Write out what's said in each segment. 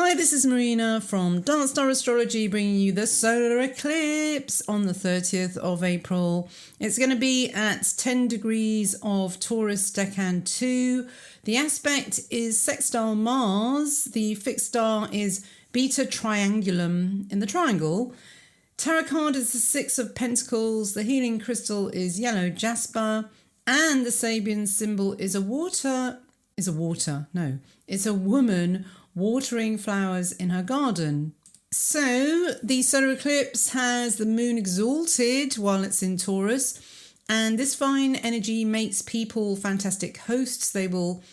Hi, this is Marina from Dance Star Astrology, bringing you the solar eclipse on the 30th of April. It's going to be at 10 degrees of Taurus Decan 2. The aspect is sextile Mars. The fixed star is Beta Triangulum in the triangle. Tarot card is the Six of Pentacles. The healing crystal is yellow jasper. And the Sabian symbol is it's a woman watering flowers in her garden. So the solar eclipse has the moon exalted while it's in Taurus, and this fine energy makes people fantastic hosts. It will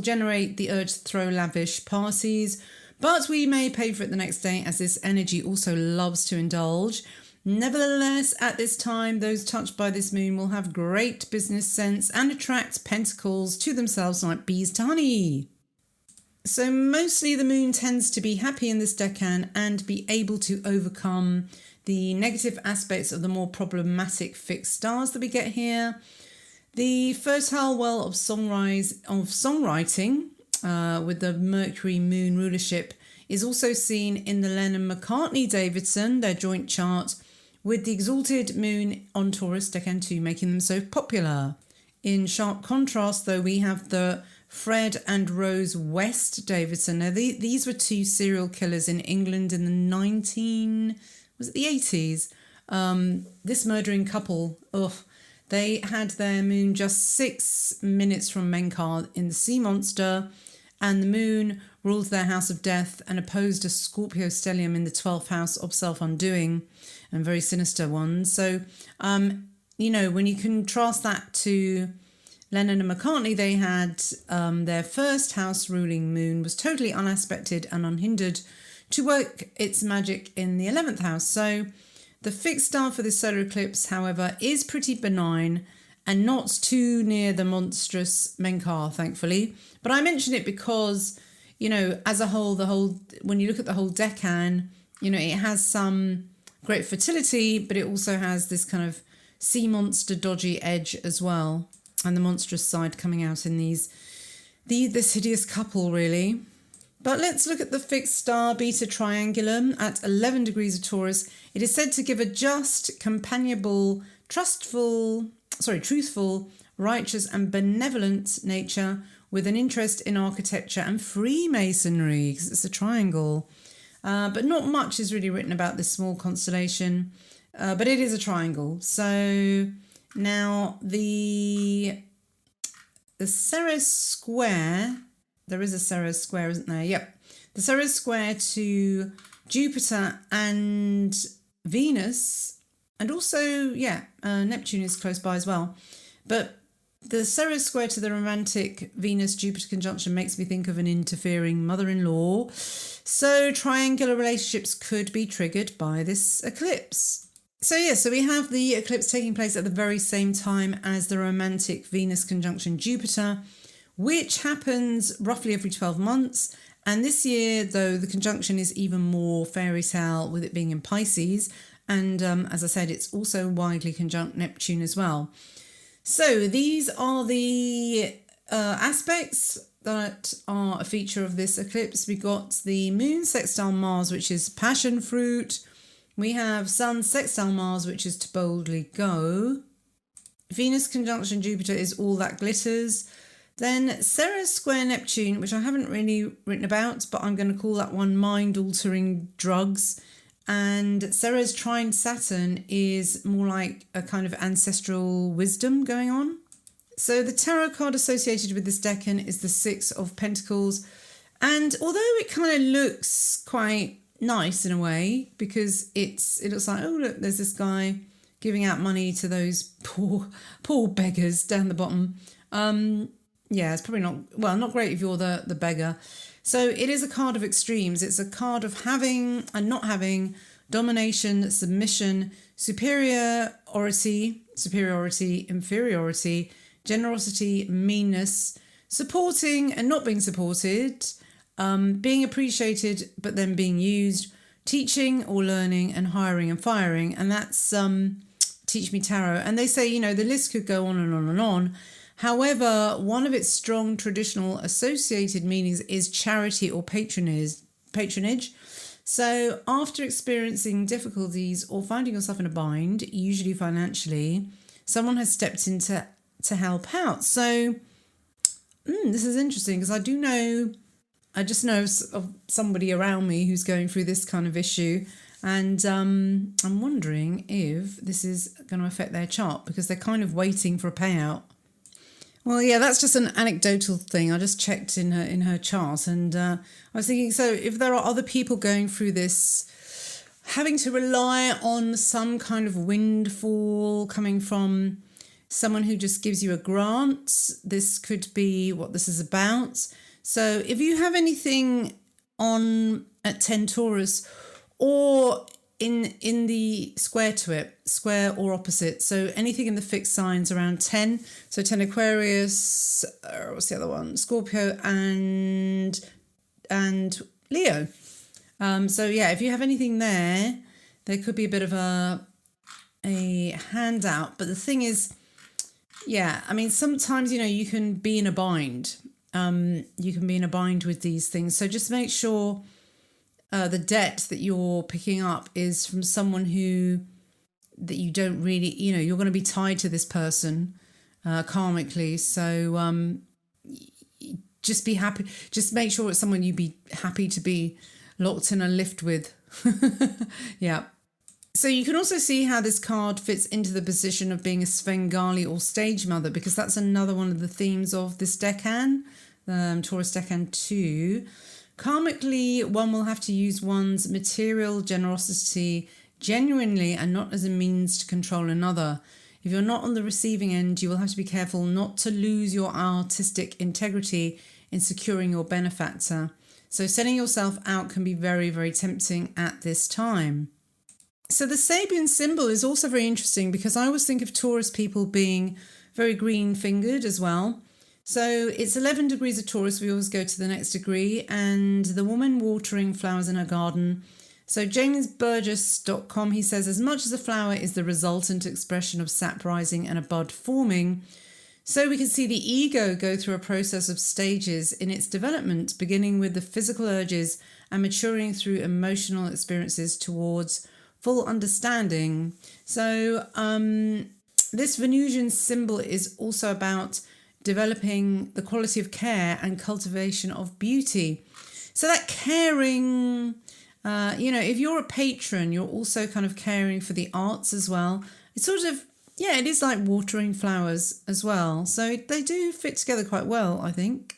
generate the urge to throw lavish parties, but we may pay for it the next day, as this energy also loves to indulge. Nevertheless, at this time, those touched by this moon will have great business sense and attract pentacles to themselves like bees to honey. So mostly the moon tends to be happy in this decan and be able to overcome the negative aspects of the more problematic fixed stars that we get here. The fertile well of songwriting with the Mercury moon rulership is also seen in the Lennon-McCartney-Davidson, their joint chart, with the exalted moon on Taurus Decan 2 making them so popular. In sharp contrast, though, we have the Fred and Rose West Davidson. Now, these were two serial killers in England in the 80s? This murdering couple, they had their moon just 6 minutes from Menkar in the Sea Monster, and the moon ruled their house of death and opposed a Scorpio stellium in the 12th house of self-undoing, and very sinister one. So, when you contrast that to Lennon and McCartney, they had their first house ruling moon was totally unaspected and unhindered to work its magic in the 11th house. So the fixed star for this solar eclipse, however, is pretty benign and not too near the monstrous Menkar, thankfully. But I mention it because, as a whole, when you look at the whole decan, it has some great fertility, but it also has this kind of sea monster dodgy edge as well. And the monstrous side coming out in this hideous couple, really. But let's look at the fixed star Beta Triangulum at 11 degrees of Taurus. It is said to give a just, companionable, truthful, righteous and benevolent nature with an interest in architecture and Freemasonry, because it's a triangle. But not much is really written about this small constellation, but it is a triangle. So now the Ceres square, there is a Ceres square, isn't there? Yep. The Ceres square to Jupiter and Venus, and also, Neptune is close by as well. But the Ceres square to the romantic Venus-Jupiter conjunction makes me think of an interfering mother-in-law. So triangular relationships could be triggered by this eclipse. So we have the eclipse taking place at the very same time as the romantic Venus conjunction Jupiter, which happens roughly every 12 months. And this year, though, the conjunction is even more fairy tale with it being in Pisces. And as I said, it's also widely conjunct Neptune as well. So these are the aspects that are a feature of this eclipse. We got the moon sextile Mars, which is passion fruit. We have Sun sextile Mars, which is to boldly go. Venus conjunction Jupiter is all that glitters. Then Ceres square Neptune, which I haven't really written about, but I'm going to call that one mind-altering drugs. And Ceres trine Saturn is more like a kind of ancestral wisdom going on. So the tarot card associated with this decan is the Six of Pentacles. And although it kind of looks quite nice in a way, because it looks like, oh look, there's this guy giving out money to those poor beggars down the bottom. It's probably not great if you're the beggar. So it is a card of extremes. It's a card of having and not having, domination, submission, superiority, inferiority, generosity, meanness, supporting and not being supported, being appreciated but then being used, teaching or learning, and hiring and firing. And that's Teach Me Tarot. And they say, the list could go on and on and on. However, one of its strong traditional associated meanings is charity or patronage. patronage. So after experiencing difficulties or finding yourself in a bind, usually financially, someone has stepped in to help out. So this is interesting because I just know of somebody around me who's going through this kind of issue. And I'm wondering if this is going to affect their chart because they're kind of waiting for a payout. Well, yeah, that's just an anecdotal thing. I just checked in her chart, and I was thinking, so if there are other people going through this, having to rely on some kind of windfall coming from someone who just gives you a grant, this could be what this is about. So if you have anything on at 10 Taurus or in the square to it, square or opposite, so anything in the fixed signs around 10, so 10 Aquarius, what's the other one, Scorpio and Leo. So yeah, if you have anything there could be a bit of a handout. But the thing is, yeah, I mean, sometimes, you can be in a bind. You can be in a bind with these things. So just make sure the debt that you're picking up is from someone that you don't really, you're going to be tied to this person karmically. So just be happy. Just make sure it's someone you'd be happy to be locked in a lift with. Yeah. So you can also see how this card fits into the position of being a Svengali or stage mother, because that's another one of the themes of this decan, Taurus Decan 2. Karmically, one will have to use one's material generosity genuinely and not as a means to control another. If you're not on the receiving end, you will have to be careful not to lose your artistic integrity in securing your benefactor. So setting yourself out can be very, very tempting at this time. So the Sabian symbol is also very interesting because I always think of Taurus people being very green-fingered as well. So it's 11 degrees of Taurus. We always go to the next degree. And the woman watering flowers in her garden. So jamesburgess.com, he says, as much as a flower is the resultant expression of sap rising and a bud forming, so we can see the ego go through a process of stages in its development, beginning with the physical urges and maturing through emotional experiences towards full understanding. So this Venusian symbol is also about developing the quality of care and cultivation of beauty. So that caring, if you're a patron, you're also kind of caring for the arts as well. It's sort of, yeah, it is like watering flowers as well. So they do fit together quite well, I think.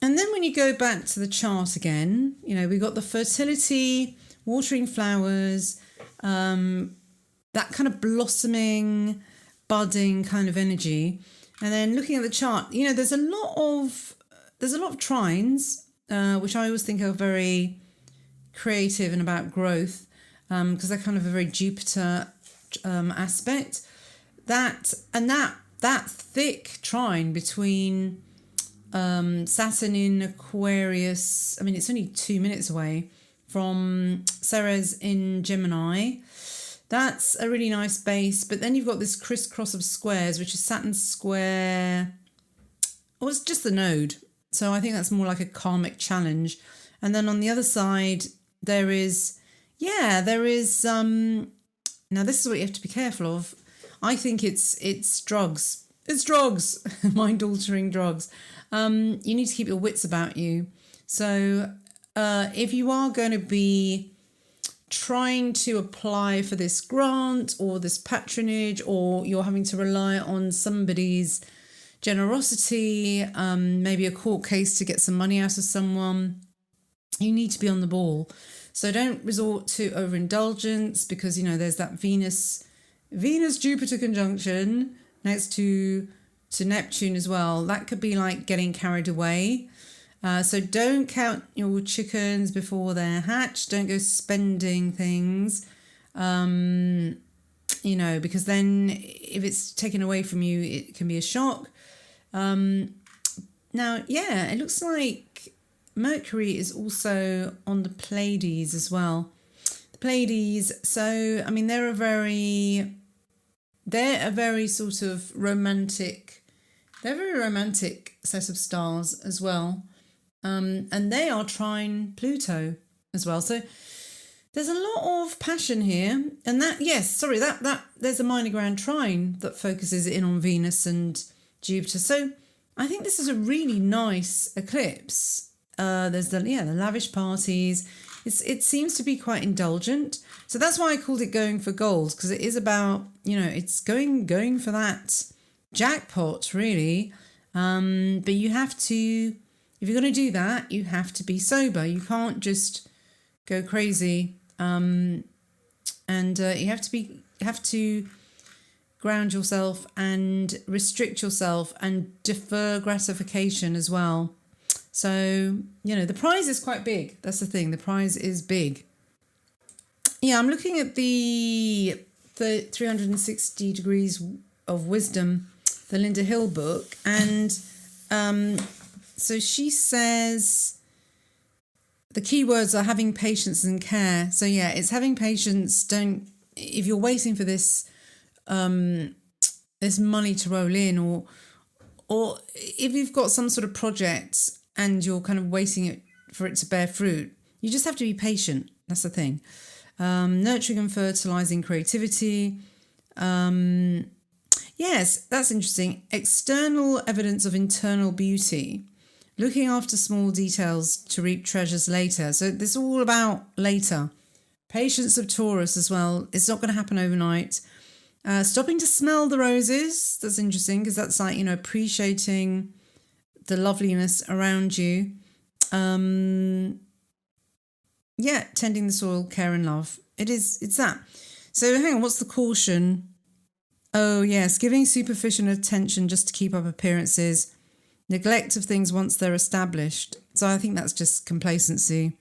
And then when you go back to the chart again, we've got the fertility, watering flowers, that kind of blossoming, budding kind of energy. And then looking at the chart, there's a lot of trines, which I always think are very creative and about growth, because they're kind of a very Jupiter aspect. That thick trine between Saturn in Aquarius. I mean, it's only 2 minutes away from Ceres in Gemini. That's a really nice base. But then you've got this crisscross of squares, which is Saturn square. Oh, it's just the node. So I think that's more like a karmic challenge. And then on the other side, there is, now this is what you have to be careful of. I think it's drugs. It's drugs, mind-altering drugs. You need to keep your wits about you. So if you are going to be trying to apply for this grant or this patronage, or you're having to rely on somebody's generosity, maybe a court case to get some money out of someone, you need to be on the ball. So don't resort to overindulgence, because there's that Venus Jupiter conjunction next to Neptune as well. That could be like getting carried away. So don't count your chickens before they're hatched. Don't go spending things, because then if it's taken away from you, it can be a shock. Now, it looks like Mercury is also on the Pleiades as well. The Pleiades, so, I mean, they're a very sort of romantic, they're a very romantic set of stars as well. and they are trine Pluto as well. So there's a lot of passion here, and that there's a minor grand trine that focuses in on Venus and Jupiter. So I think this is a really nice eclipse. There's the lavish parties. It seems to be quite indulgent. So that's why I called it going for goals, because it is about, it's going for that jackpot, really. But you have to, if you're going to do that, you have to be sober. You can't just go crazy. And you have to ground yourself and restrict yourself and defer gratification as well. So, the prize is quite big. That's the thing. The prize is big. Yeah, I'm looking at the 360 Degrees of Wisdom, the Linda Hill book. And so she says the key words are having patience and care. So, yeah, it's having patience. If you're waiting for this money to roll in, or if you've got some sort of project and you're kind of waiting for it to bear fruit, you just have to be patient. That's the thing. Nurturing and fertilizing creativity. Yes, that's interesting. External evidence of internal beauty. Looking after small details to reap treasures later. So this is all about later. Patience of Taurus as well. It's not going to happen overnight. Stopping to smell the roses. That's interesting, because that's like, appreciating the loveliness around you. Tending the soil, care and love. It's that. So hang on, what's the caution? Oh yes, giving superficial attention just to keep up appearances. Neglect of things once they're established. So I think that's just complacency.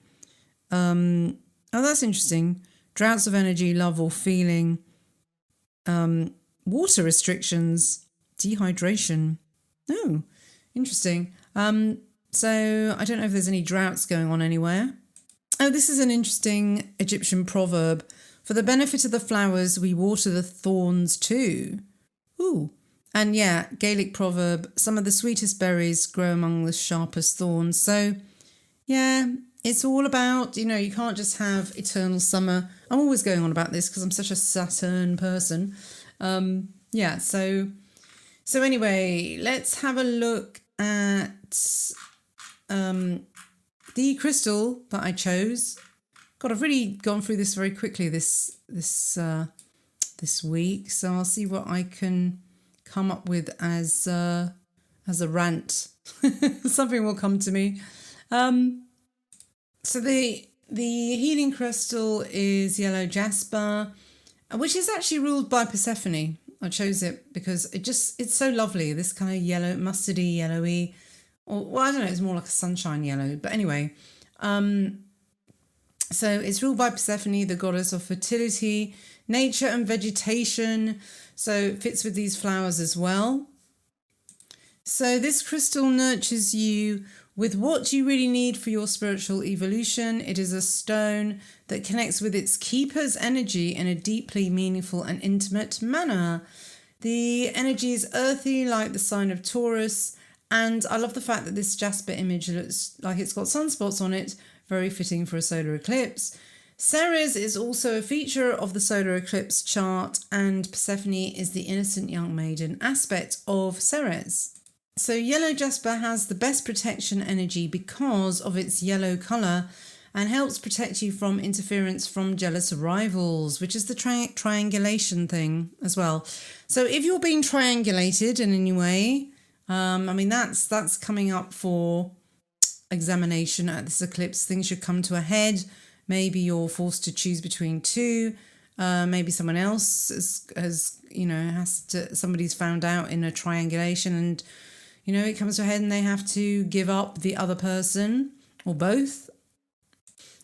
That's interesting. Droughts of energy, love or feeling. Water restrictions, dehydration. Oh, interesting. So I don't know if there's any droughts going on anywhere. Oh, this is an interesting Egyptian proverb. For the benefit of the flowers, we water the thorns too. Ooh. And yeah, Gaelic proverb, some of the sweetest berries grow among the sharpest thorns. So yeah, it's all about, you can't just have eternal summer. I'm always going on about this because I'm such a Saturn person. So anyway, let's have a look at the crystal that I chose. God, I've really gone through this very quickly this week. So I'll see what I can come up with as a rant. Something will come to me. So the healing crystal is yellow jasper, which is actually ruled by Persephone. I chose it because it's so lovely. This kind of yellow, mustardy, yellowy, or I don't know, it's more like a sunshine yellow. But anyway, so it's ruled by Persephone, the goddess of fertility, nature and vegetation. So it fits with these flowers as well. So this crystal nurtures you with what you really need for your spiritual evolution. It is a stone that connects with its keeper's energy in a deeply meaningful and intimate manner. The energy is earthy, like the sign of Taurus. And I love the fact that this jasper image looks like it's got sunspots on it, very fitting for a solar eclipse. Ceres is also a feature of the solar eclipse chart, and Persephone is the innocent young maiden aspect of Ceres. So yellow jasper has the best protection energy because of its yellow colour and helps protect you from interference from jealous rivals, which is the triangulation thing as well. So if you're being triangulated in any way, that's coming up for examination at this eclipse. Things should come to a head. Maybe you're forced to choose between two. Maybe someone else somebody's found out in a triangulation and, it comes to a head and they have to give up the other person or both.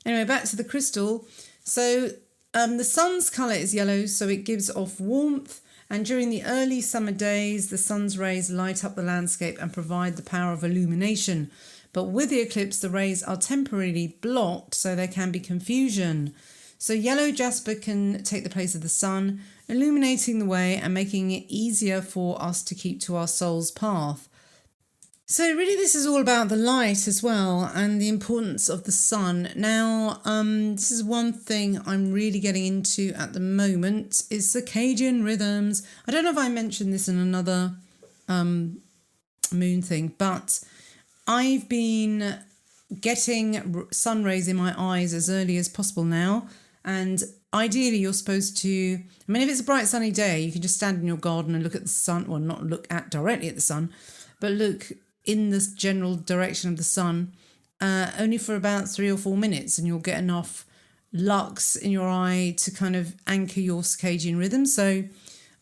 Anyway, back to the crystal. So the sun's colour is yellow, so it gives off warmth. And during the early summer days, the sun's rays light up the landscape and provide the power of illumination. But with the eclipse, the rays are temporarily blocked, so there can be confusion. So yellow jasper can take the place of the sun, illuminating the way and making it easier for us to keep to our soul's path. So really this is all about the light as well and the importance of the sun. Now, this is one thing I'm really getting into at the moment is circadian rhythms. I don't know if I mentioned this in another moon thing, but I've been getting sun rays in my eyes as early as possible now. And ideally you're supposed to, I mean, if it's a bright sunny day, you can just stand in your garden and look at the sun, well, not look at directly at the sun, but look in the general direction of the sun only for about 3 or 4 minutes, and you'll get enough lux in your eye to kind of anchor your circadian rhythm. So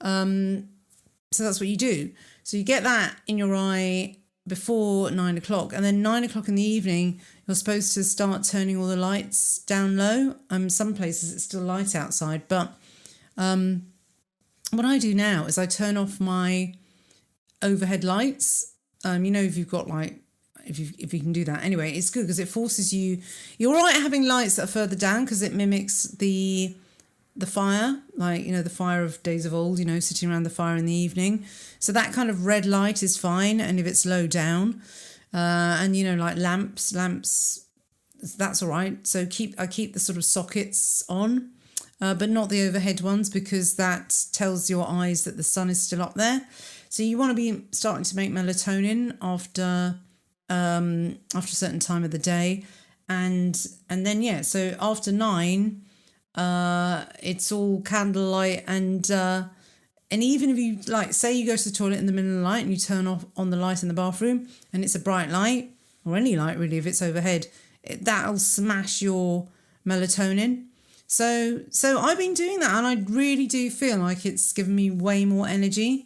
that's what you do. So you get that in your eye before 9 o'clock, and then 9 o'clock in the evening you're supposed to start turning all the lights down low. Some places it's still light outside, but what I do now is I turn off my overhead lights. If you've got if you can do that. Anyway, it's good because it forces you. You're all right having lights that are further down because it mimics the fire, the fire of days of old, sitting around the fire in the evening. So that kind of red light is fine, and if it's low down, and like lamps, that's all right. So I keep the sort of sockets on, but not the overhead ones, because that tells your eyes that the sun is still up there. So you want to be starting to make melatonin after a certain time of the day, and then so after 9, it's all candlelight, and even if you say you go to the toilet in the middle of the night and you turn off on the light in the bathroom and it's a bright light, or any light really if it's overhead, that'll smash your melatonin. So I've been doing that, and I really do feel like it's given me way more energy.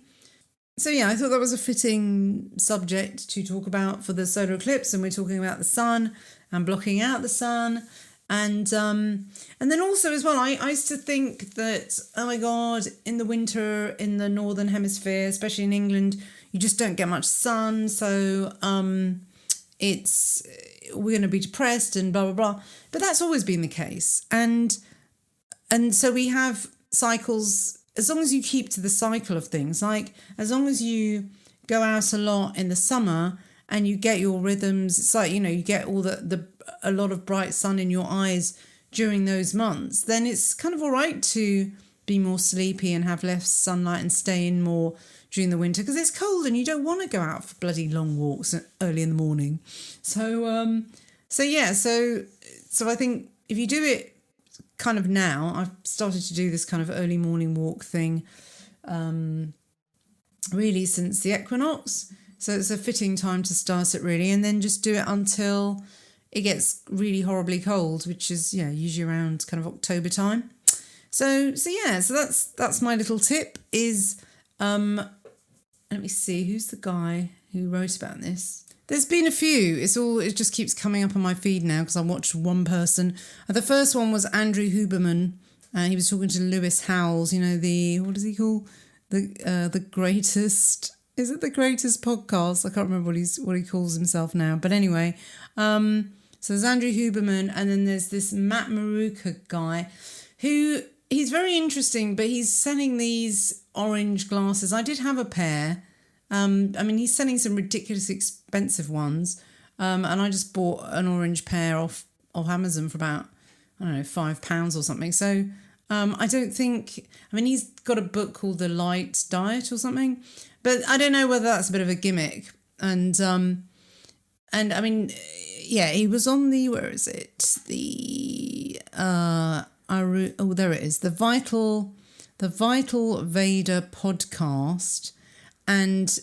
So I thought that was a fitting subject to talk about for the solar eclipse, and we're talking about the sun and blocking out the sun. And then also as well, I used to think that, oh my God, in the winter in the northern hemisphere, especially in England, you just don't get much sun, so we're going to be depressed and blah blah blah. But that's always been the case, and so we have cycles. As long as you keep to the cycle of things, as long as you go out a lot in the summer and you get your rhythms, it's you get all a lot of bright sun in your eyes during those months, then it's kind of all right to be more sleepy and have less sunlight and stay in more during the winter, because it's cold and you don't want to go out for bloody long walks early in the morning. So I think if you do it kind of now, I've started to do this kind of early morning walk thing really since the equinox, so it's a fitting time to start it really, and then just do it until it gets really horribly cold, which is usually around kind of October time. So that's my little tip is let me see, who's the guy who wrote about this. There's been a few. It just keeps coming up on my feed now because I watched one person. The first one was Andrew Huberman, and he was talking to Lewis Howells, what does he call? The greatest, is it the greatest podcast? I can't remember what he calls himself now. But anyway, so there's Andrew Huberman, and then there's this Matt Maruka guy who, he's very interesting, but he's selling these orange glasses. I did have a pair. He's selling some ridiculously expensive ones, and I just bought an orange pair off Amazon for about, I don't know, £5 or something. So I don't think, he's got a book called The Light Diet or something, but I don't know whether that's a bit of a gimmick. And he was on the, where is it? The there it is, the Vital Vader podcast. And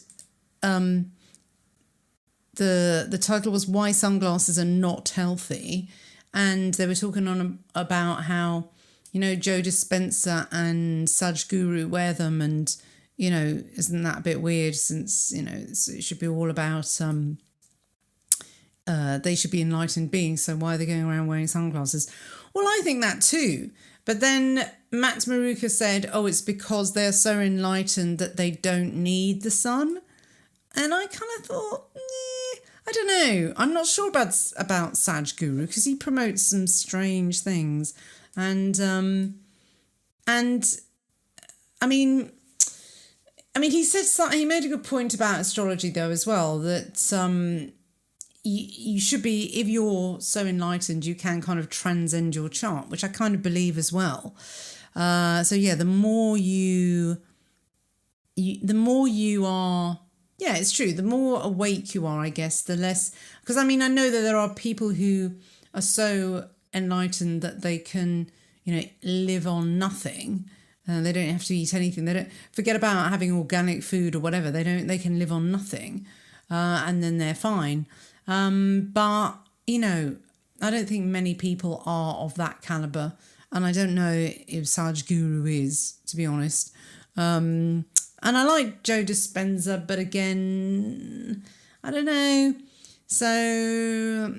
the title was Why Sunglasses Are Not Healthy, and they were talking about how Joe Dispenza and Sadhguru wear them, and isn't that a bit weird, since it should be all about they should be enlightened beings, so why are they going around wearing sunglasses? Well, I think that too. But then Matt Maruka said, it's because they're so enlightened that they don't need the sun. And I kind of thought, I don't know. I'm not sure about Sadhguru, because he promotes some strange things. And I mean, he said something, he made a good point about astrology though as well, that you should be, if you're so enlightened, you can kind of transcend your chart, which I kind of believe as well. So yeah, the more you are, yeah, it's true. The more awake you are, I guess, the less, because I mean, I know that there are people who are so enlightened that they can, live on nothing. They don't have to eat anything. They don't forget about having organic food or whatever. They can live on nothing, and then they're fine. But I don't think many people are of that caliber, and I don't know if Sadhguru is, to be honest. And I like Joe Dispenza, but again, I don't know. So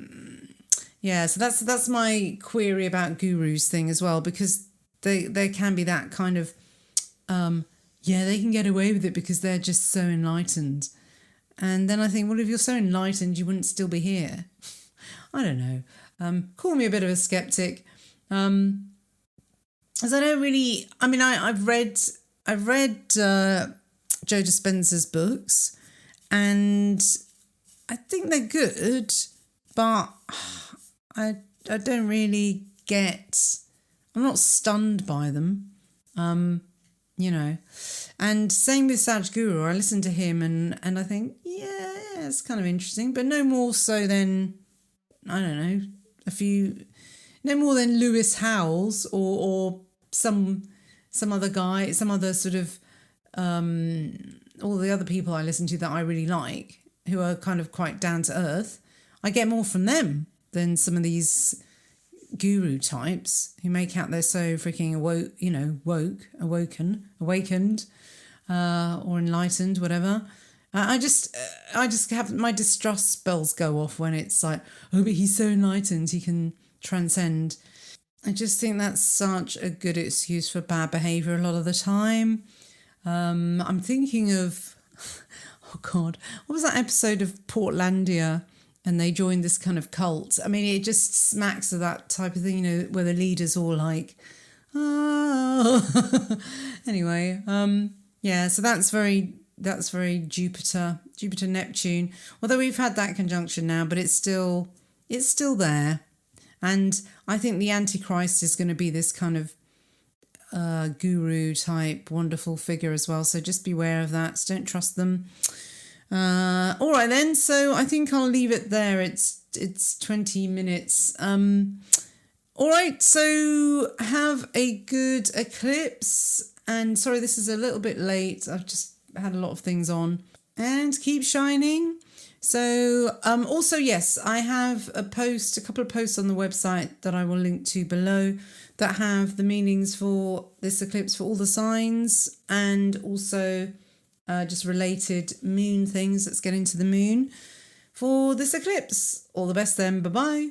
yeah, so that's my query about gurus thing as well, because they can be that kind of they can get away with it because they're just so enlightened. And then I think, well, if you're so enlightened, you wouldn't still be here. I don't know. Call me a bit of a skeptic. As I don't really, I mean, I've read Joe Dispenza's books, and I think they're good, but I don't really get, I'm not stunned by them, And same with Sadhguru, I listen to him and I think, yeah, it's kind of interesting, but no more so than, I don't know, no more than Lewis Howells or some other guy, some other sort of, all the other people I listen to that I really like, who are kind of quite down to earth. I get more from them than some of these guru types who make out they're so freaking awakened, or enlightened, whatever. I just have my distrust bells go off when it's like, oh, but he's so enlightened, he can transcend. I just think that's such a good excuse for bad behaviour a lot of the time. I'm thinking of, oh God, what was that episode of Portlandia? And they joined this kind of cult. I mean, it just smacks of that type of thing, where the leader's all like, oh. Anyway, yeah, so that's very Jupiter Neptune. Although we've had that conjunction now, but it's still there. And I think the Antichrist is going to be this kind of guru type wonderful figure as well. So just beware of that. So don't trust them. All right then. So I think I'll leave it there. It's 20 minutes. All right. So have a good eclipse. And sorry, this is a little bit late. I've just had a lot of things on. And keep shining. So also, yes, I have a couple of posts on the website that I will link to below that have the meanings for this eclipse for all the signs, and also just related moon things. Let's get into the moon for this eclipse. All the best then. Bye-bye.